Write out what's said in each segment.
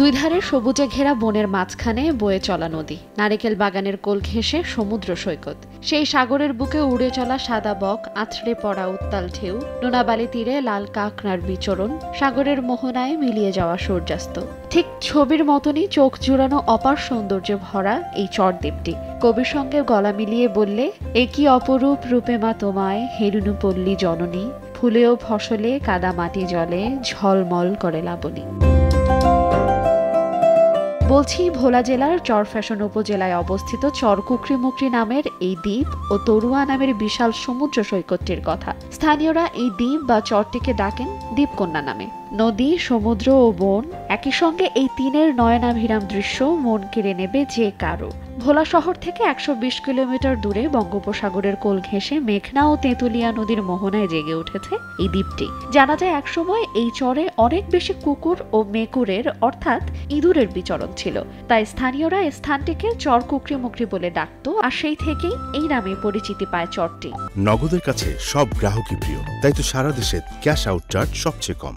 দুই ধারে সবুজে ঘেরা বনের মাঝখানে বয়ে চলা নদী, নারিকেল বাগানের কোল ঘেঁষে সমুদ্র সৈকত, সেই সাগরের বুকে উড়ে চলা সাদা বক, আছড়ে পড়া উত্তাল ঢেউ, নোনাবালি তীরে লাল কাঁকড়ার বিচরণ, সাগরের মোহনায় মিলিয়ে যাওয়া সূর্যাস্ত। ঠিক ছবির মতনই চোখ জুড়ানো অপার সৌন্দর্যে ভরা এই চরদ্বীপটি। কবির সঙ্গে গলা মিলিয়ে বললে, এ কি অপরূপ রূপে মা তোমায়, হেরুনু পল্লী জননী, ফুলেও ফসলে কাদা মাটি জলে ঝলমল করে লাবণী। বলছি ভোলা জেলার চরফ্যাশন উপজেলায় অবস্থিত চরকুকরিমুকরি নামের এই দ্বীপ ও তরুয়া নামের বিশাল সমুদ্র সৈকতটির কথা। স্থানীয়রা এই দ্বীপ বা চরটিকে ডাকেন দ্বীপকন্যা নামে। নদী, সমুদ্র ও বন একই সঙ্গে এই তিনের নয়নাভিরাম দৃশ্য মন কেড়ে নেবে যে কারো। ভোলা শহর থেকে ১২০ কিলোমিটার দূরে বঙ্গোপসাগরের কোল ঘেঁষে মেঘনা ও তেঁতুলিয়া নদীর মোহনায় জেগে উঠেছে এই দ্বীপটি। জানা যায় একসময় এই চরে অনেক বেশি কুকুর ও মেকুরের অর্থাৎ ইঁদুরের বিচরণ ছিল, তাই স্থানীয়রা এই স্থানটিকে চরকুকরিমুকরি বলে ডাকত, আর সেই থেকেই এই নামে পরিচিতি পায় চরটি। নগদের কাছে সব গ্রাহকই প্রিয়, তাই তো সারা দেশে ক্যাশ আউট চার্জ সবচেয়ে কম।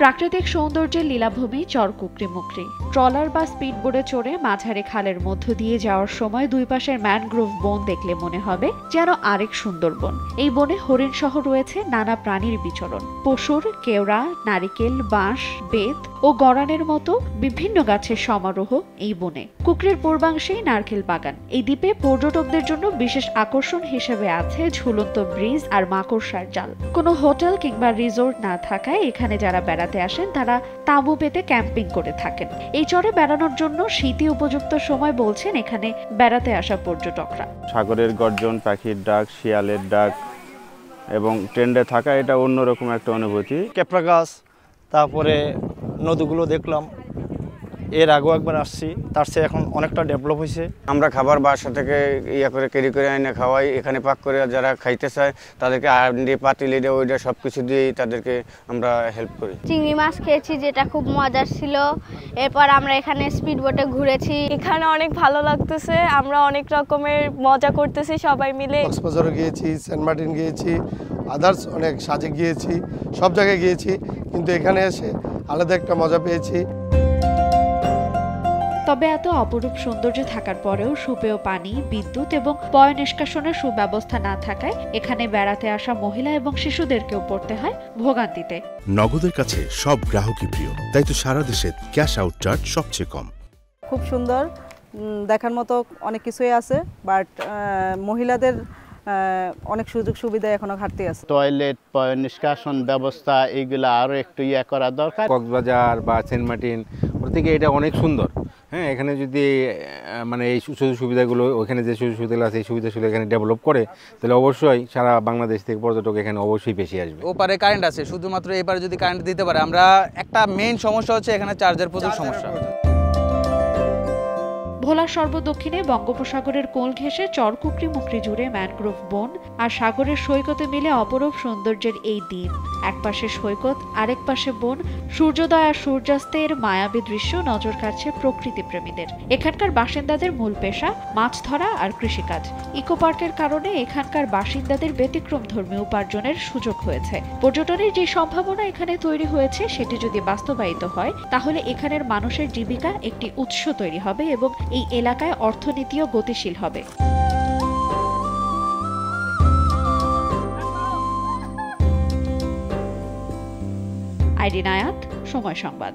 প্রাকৃতিক সৌন্দর্যের লীলাভূমি চরকুকরিমুকরি। ট্রলার বা স্পিডবোটে চড়ে মাঝারি খালের মধ্য দিয়ে যাওয়ার সময় দুই পাশের ম্যানগ্রোভ বন দেখলে মনে হবে যেন আরেক সুন্দরবন। এই বনে হরিণ সহ রয়েছে নানা প্রাণীর বিচরণ। পশুর, কেওড়া, নারিকেল, বাঁশ, বেত ও গড়ানের মতো বিভিন্ন গাছের সমারোহ এই বনে। কুকরির পূর্বাংশেই নারকেল বাগান। এই দ্বীপে পর্যটকদের জন্য বিশেষ আকর্ষণ হিসেবে আছে ঝুলন্ত ব্রিজ আর মাকড়সার জাল। কোনো হোটেল কিংবা রিসোর্ট না থাকায় এখানে যারা বেড়াতে আসেন তারা তাঁবু পেতে ক্যাম্পিং করে থাকেন। এই চরে বেড়ানোর জন্য শীতই উপযুক্ত সময় বলছেন এখানে বেড়াতে আসা পর্যটকরা। সাগরের গর্জন, পাখির ডাক, শিয়ালের ডাক এবং ট্রেন্ডে থাকা, এটা অন্যরকম একটা অনুভূতি। কেপড়া গাছ, তারপরে নদীগুলো দেখলাম। এর আগেও একবার আসছি, তার চেয়ে এখন অনেকটা ডেভেলপ হয়েছে। আমরা খাবার বাসা থেকে করে ক্যারি করে এনে খাওয়াই, এখানে পাক করে যারা খাইতে চায় তাদেরকে আন্ডি, পাতিল, ওইটা সব কিছু দিয়েই তাদেরকে আমরা হেল্প করি। চিংড়ি মাছ খেয়েছি, যেটা খুব মজার ছিল। এরপর আমরা এখানে স্পিড বোটে ঘুরেছি। এখানে অনেক ভালো লাগতেছে, আমরা অনেক রকমের মজা করতেছি সবাই মিলে। কক্সবাজারও গিয়েছি, সেন্ট মার্টিন গিয়েছি, আদার্স অনেক সাজে গিয়েছি, সব জায়গায় গিয়েছি, কিন্তু এখানে এসে আলাদা একটা মজা পেয়েছি। তবে এত অপরূপ সৌন্দর্য থাকার পরেও সুপেয় পানি, বিদ্যুৎ এবং পয় নিষ্কাশনের সুব্যবস্থা না থাকায় এখানে বেড়াতে আসা মহিলা এবং শিশুদেরকেও পড়তে হয় ভোগান্তিতে। নগদের কাছে সব গ্রাহকই প্রিয়, তাই তো সারা দেশে ক্যাশ আউট চার্জ সবচেয়ে কম। খুব সুন্দর, দেখার মতো অনেক কিছুই আছে, বাট মহিলাদের অনেক সুযোগ সুবিধা এখনো ঘাটতি আছে। টয়লেট, পয় নিষ্কাশন ব্যবস্থা এইগুলো আরও একটু করা দরকার। কক্সবাজার বা সেন্ট মার্টিন ওর থেকে এটা অনেক সুন্দর। হ্যাঁ, এখানে যদি মানে এই সুযোগ সুবিধাগুলো, ওখানে যে সুযোগ সুবিধাগুলো আছে এই সুবিধাগুলো এখানে ডেভেলপ করে, তাহলে অবশ্যই সারা বাংলাদেশ থেকে পর্যটক এখানে অবশ্যই বেশি আসবে। ওপারে কারেন্ট আছে, শুধুমাত্র এপারে যদি কারেন্ট দিতে পারে। আমরা একটা মেইন সমস্যা হচ্ছে এখানে চার্জের প্রচুর সমস্যা। ভোলার সর্বদক্ষিণে বঙ্গোপসাগরের কোল ঘেঁষে চরকুকরিমুকরি জুড়ে ম্যানগ্রোভ বন আর সাগরের সৈকতে মিলে অপরূপ সৌন্দর্যের এই দ্বীপ। এক পাশে সৈকত, আরেক পাশে বন, সূর্যোদয় আর সূর্যাস্তের মায়াবী দৃশ্য নজর কাড়ছে প্রকৃতি প্রেমীদের। এখানকার বাসিন্দাদের মূল পেশা মাছ ধরা আর কৃষিকাজ। ইকো পার্কের কারণে এখানকার বাসিন্দাদের ব্যতিক্রম ধর্মী উপার্জনের সুযোগ হয়েছে। পর্যটনের যে সম্ভাবনা এখানে তৈরি হয়েছে সেটি যদি বাস্তবায়িত হয় তাহলে এখানের মানুষের জীবিকা একটি উৎস তৈরি হবে এবং এই এলাকায় অর্থনীতিও গতিশীল হবে। আইরিন আয়াত, সময় সংবাদ।